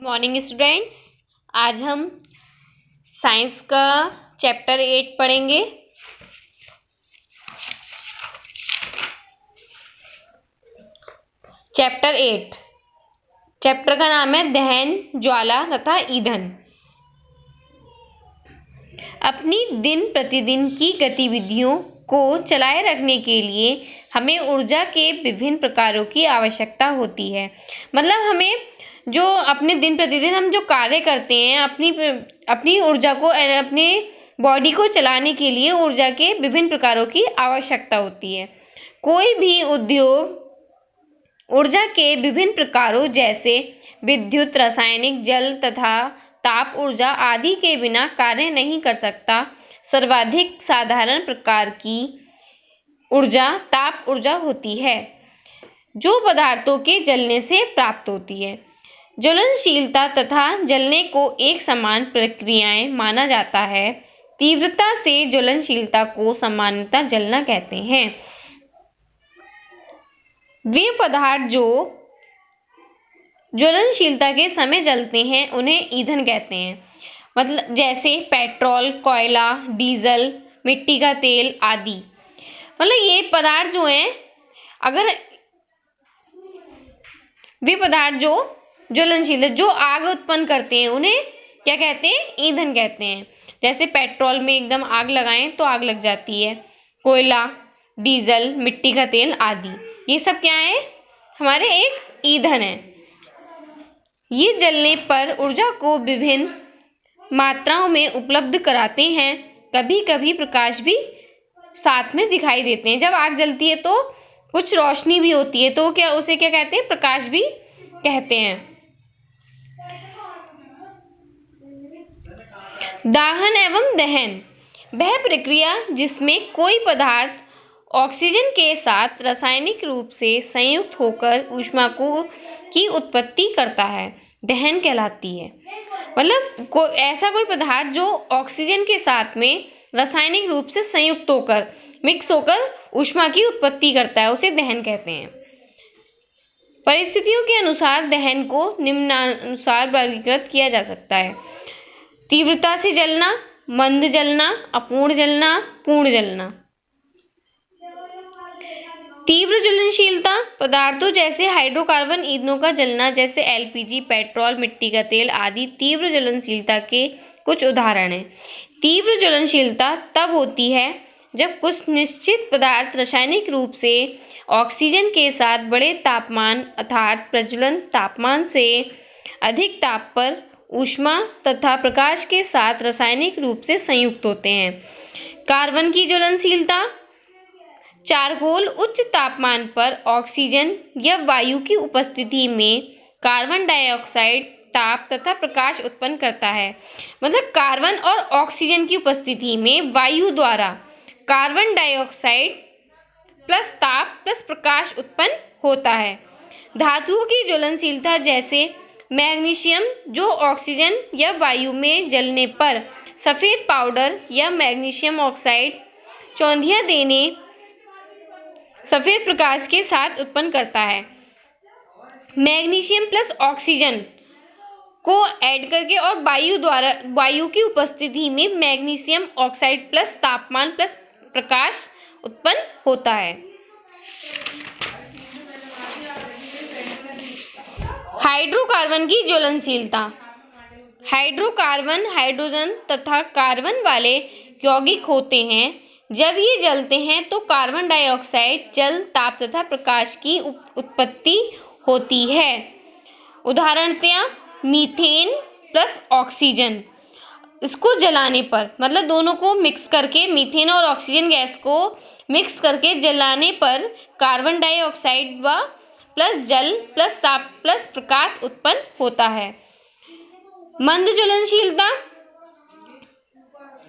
Morning students, आज हम science का चैप्टर 8 पढ़ेंगे। चैप्टर 8 चैप्टर का नाम है दहन, ज्वाला तथा ईंधन। अपनी दिन प्रतिदिन की गतिविधियों को चलाए रखने के लिए हमें ऊर्जा के विभिन्न प्रकारों की आवश्यकता होती है। मतलब हमें जो अपने दिन प्रतिदिन हम जो कार्य करते हैं, अपनी ऊर्जा को, अपने बॉडी को चलाने के लिए ऊर्जा के विभिन्न प्रकारों की आवश्यकता होती है। कोई भी उद्योग ऊर्जा के विभिन्न प्रकारों जैसे विद्युत, रासायनिक, जल तथा ताप ऊर्जा आदि के बिना कार्य नहीं कर सकता। सर्वाधिक साधारण प्रकार की ऊर्जा ताप ऊर्जा होती है, जो पदार्थों के जलने से प्राप्त होती है। ज्वलनशीलता तथा जलने को एक समान प्रक्रियाएं माना जाता है। तीव्रता से ज्वलनशीलता को सामान्यतः जलना कहते हैं। वे पदार्थ जो ज्वलनशीलता के समय जलते हैं उन्हें ईंधन कहते हैं। मतलब जैसे पेट्रोल, कोयला, डीजल, मिट्टी का तेल आदि। मतलब ये पदार्थ जो हैं, अगर वे पदार्थ जो ज्वलनशील है, जो आग उत्पन्न करते हैं, उन्हें क्या कहते हैं? ईंधन कहते हैं। जैसे पेट्रोल में एकदम आग लगाएं तो आग लग जाती है। कोयला, डीजल, मिट्टी का तेल आदि, ये सब क्या है? हमारे एक ईंधन है। ये जलने पर ऊर्जा को विभिन्न मात्राओं में उपलब्ध कराते हैं। कभी कभी प्रकाश भी साथ में दिखाई देते हैं। जब आग जलती है तो कुछ रोशनी भी होती है, तो क्या उसे क्या कहते हैं? प्रकाश भी कहते हैं। दाहन एवं दहन वह प्रक्रिया जिसमें कोई पदार्थ ऑक्सीजन के साथ रासायनिक रूप से संयुक्त होकर ऊष्मा की उत्पत्ति करता है, दहन कहलाती है। मतलब ऐसा कोई पदार्थ जो ऑक्सीजन के साथ में रासायनिक रूप से संयुक्त होकर, मिक्स होकर ऊष्मा की उत्पत्ति करता है, उसे दहन कहते हैं। परिस्थितियों के अनुसार दहन को निम्नानुसार वर्गीकृत किया जा सकता है: तीव्रता से जलना, मंद जलना, अपूर्ण जलना, पूर्ण जलना। तीव्र ज्वलनशीलता पदार्थों जैसे हाइड्रोकार्बन ईंधनों का जलना, जैसे एलपीजी, पेट्रोल, मिट्टी का तेल आदि तीव्र ज्वलनशीलता के कुछ उदाहरण हैं। तीव्र ज्वलनशीलता तब होती है जब कुछ निश्चित पदार्थ रासायनिक रूप से ऑक्सीजन के साथ बड़े तापमान अर्थात प्रज्वलन तापमान से अधिक ताप पर ऊष्मा तथा प्रकाश के साथ रासायनिक रूप से संयुक्त होते हैं। कार्बन की ज्वलनशीलता चारकोल उच्च तापमान पर ऑक्सीजन या वायु की उपस्थिति में कार्बन डाइऑक्साइड ताप तथा प्रकाश उत्पन्न करता है। मतलब कार्बन और ऑक्सीजन की उपस्थिति में वायु द्वारा कार्बन डाइऑक्साइड प्लस ताप प्लस प्रकाश उत्पन्न होता है। धातुओं की ज्वलनशीलता जैसे मैग्नीशियम, जो ऑक्सीजन या वायु में जलने पर सफ़ेद पाउडर या मैग्नीशियम ऑक्साइड चौंधियाँ देने सफ़ेद प्रकाश के साथ उत्पन्न करता है। मैग्नीशियम प्लस ऑक्सीजन को ऐड करके और वायु की उपस्थिति में मैग्नीशियम ऑक्साइड प्लस तापमान प्लस प्रकाश उत्पन्न होता है। हाइड्रोकार्बन की ज्वलनशीलता। हाइड्रोकार्बन हाइड्रोजन तथा कार्बन वाले यौगिक होते हैं। जब ये जलते हैं तो कार्बन डाइऑक्साइड, जल, ताप तथा प्रकाश की उत्पत्ति होती है। उदाहरणतया मीथेन प्लस ऑक्सीजन, इसको जलाने पर, मतलब दोनों को मिक्स करके, मीथेन और ऑक्सीजन गैस को मिक्स करके जलाने पर कार्बन डाइऑक्साइड व प्लस जल प्लस ताप प्लस प्रकाश उत्पन्न होता है। मंद ज्वलनशीलता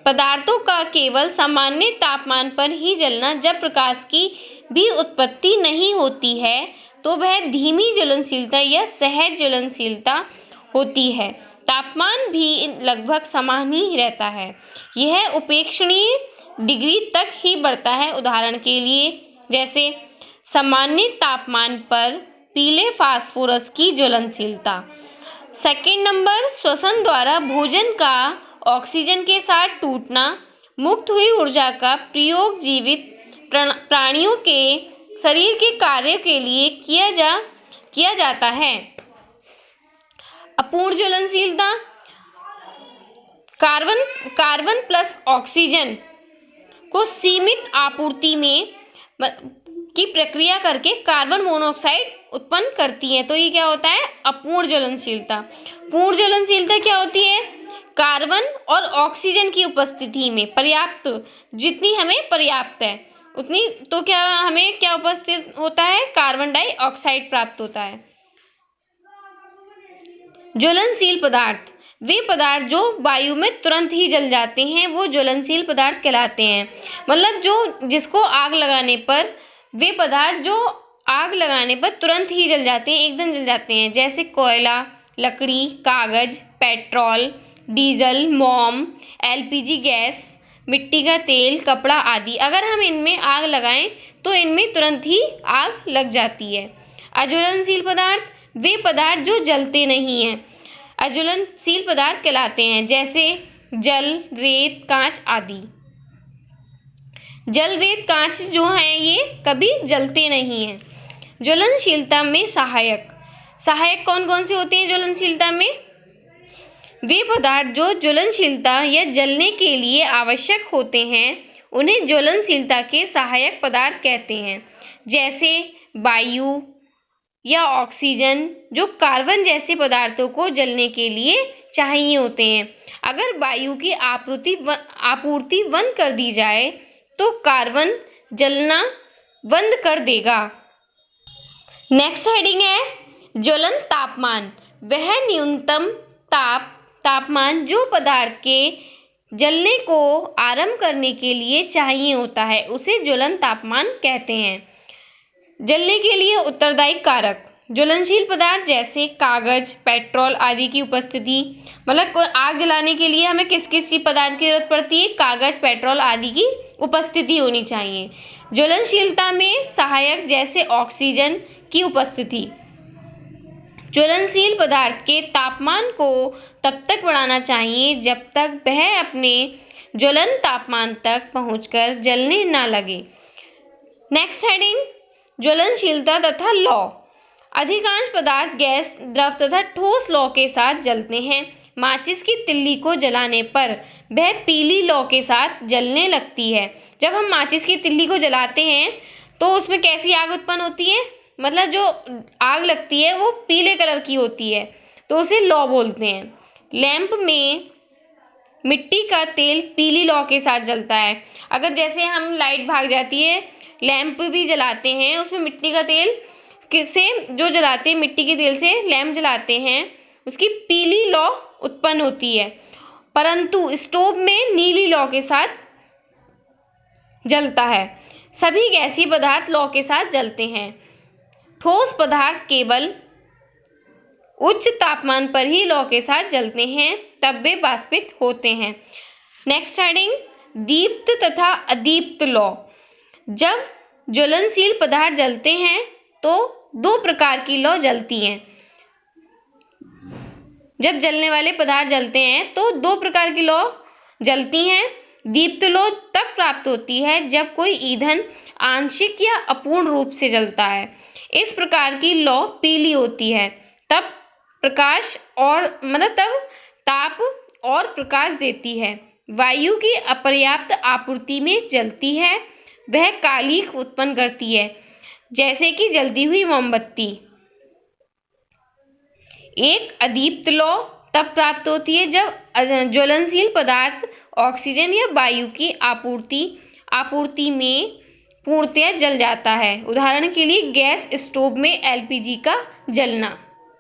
पदार्थों का केवल सामान्य तापमान पर ही जलना। जब प्रकाश की भी उत्पत्ति नहीं होती है तो वह धीमी ज्वलनशीलता या सहज ज्वलनशीलता होती है। तापमान भी लगभग समान ही रहता है। यह उपेक्षणीय डिग्री तक ही बढ़ता है। उदाहरण के लिए जैसे सामान्य तापमान पर पीले फास्फोरस की ज्वलनशीलता सेकंड नंबर, श्वसन द्वारा भोजन का ऑक्सीजन के साथ टूटना। मुक्त हुई ऊर्जा का प्रयोग जीवित प्राणियों के शरीर के कार्य के लिए किया जाता है। अपूर्ण ज्वलनशीलता, कार्बन प्लस ऑक्सीजन को सीमित आपूर्ति में की प्रक्रिया करके कार्बन मोनोऑक्साइड उत्पन्न करती है। तो ये क्या होता है? अपूर्ण ज्वलनशीलता। पूर्ण ज्वलनशीलता क्या होती है? कार्बन और ऑक्सीजन की उपस्थिति में पर्याप्त, जितनी हमें पर्याप्त है उतनी, तो क्या हमें क्या उपस्थित होता है? कार्बन डाइऑक्साइड प्राप्त होता है। ज्वलनशील पदार्थ, वे पदार्थ जो वायु में तुरंत ही जल जाते हैं वो ज्वलनशील पदार्थ कहलाते हैं। मतलब जिसको आग लगाने पर, वे पदार्थ जो आग लगाने पर तुरंत ही जल जाते हैं, एकदम जल जाते हैं, जैसे कोयला, लकड़ी, कागज, पेट्रोल, डीजल, मोम, एलपीजी गैस, मिट्टी का तेल, कपड़ा आदि। अगर हम इनमें आग लगाएं तो इनमें तुरंत ही आग लग जाती है। अज्वलनशील पदार्थ, वे पदार्थ जो जलते नहीं हैं, अज्वलनशील पदार्थ कहलाते हैं, जैसे जल, रेत, कांच आदि। जल, रेत, कांच जो हैं ये कभी जलते नहीं हैं। ज्वलनशीलता में सहायक कौन कौन से होते हैं ज्वलनशीलता में? वे पदार्थ जो ज्वलनशीलता या जलने के लिए आवश्यक होते हैं उन्हें ज्वलनशीलता के सहायक पदार्थ कहते हैं, जैसे वायु या ऑक्सीजन, जो कार्बन जैसे पदार्थों को जलने के लिए चाहिए होते हैं। अगर वायु की आपूर्ति बंद कर दी जाए तो कार्बन जलना बंद कर देगा। नेक्स्ट हेडिंग है ज्वलन तापमान। वह न्यूनतम तापमान जो पदार्थ के जलने को आरंभ करने के लिए चाहिए होता है उसे ज्वलन तापमान कहते हैं। जलने के लिए उत्तरदायी कारक, ज्वलनशील पदार्थ जैसे कागज, पेट्रोल आदि की उपस्थिति। मतलब आग जलाने के लिए हमें किस किस चीज पदार्थ की जरूरत पड़ती है? कागज, पेट्रोल आदि की उपस्थिति होनी चाहिए। ज्वलनशीलता में सहायक जैसे ऑक्सीजन की उपस्थिति। ज्वलनशील पदार्थ के तापमान को तब तक बढ़ाना चाहिए जब तक वह अपने ज्वलन तापमान तक पहुंचकर जलने ना लगे। नेक्स्ट हेडिंग ज्वलनशीलता तथा लौ। अधिकांश पदार्थ गैस, द्रव तथा ठोस लौ के साथ जलते हैं। माचिस की तिल्ली को जलाने पर वह पीली लौ के साथ जलने लगती है। जब हम माचिस की तिल्ली को जलाते हैं तो उसमें कैसी आग उत्पन्न होती है? मतलब जो आग लगती है वो पीले कलर की होती है, तो उसे लौ बोलते हैं। लैंप में मिट्टी का तेल पीली लौ के साथ जलता है। अगर जैसे हम लाइट भाग जाती है, लैंप भी जलाते हैं, उसमें मिट्टी का तेल किससे जो जलाते हैं, मिट्टी के तेल से लैंप जलाते हैं, उसकी पीली लौ उत्पन्न होती है। परंतु स्टोव में नीली लौ के साथ जलता है। सभी गैसीय पदार्थ लौ के साथ जलते हैं। ठोस पदार्थ केवल उच्च तापमान पर ही लौ के साथ जलते हैं, तब वे वाष्पित होते हैं। नेक्स्ट हेडिंग दीप्त तथा अदीप्त लौ। जब ज्वलनशील पदार्थ जलते हैं तो दो प्रकार की लौ जलती हैं। जब जलने वाले पदार्थ जलते हैं तो दो प्रकार की लौ जलती हैं। दीप्त लौ तब प्राप्त होती है जब कोई ईंधन आंशिक या अपूर्ण रूप से जलता है। इस प्रकार की लौ पीली होती है, तब ताप और प्रकाश देती है। वायु की अपर्याप्त आपूर्ति में जलती है, वह कालिख उत्पन्न करती है, जैसे कि जलती हुई मोमबत्ती। एक अदीप्त लौ तब प्राप्त होती है जब ज्वलनशील पदार्थ ऑक्सीजन या वायु की आपूर्ति में पूर्णतया जल जाता है। उदाहरण के लिए गैस स्टोव में एलपीजी का जलना।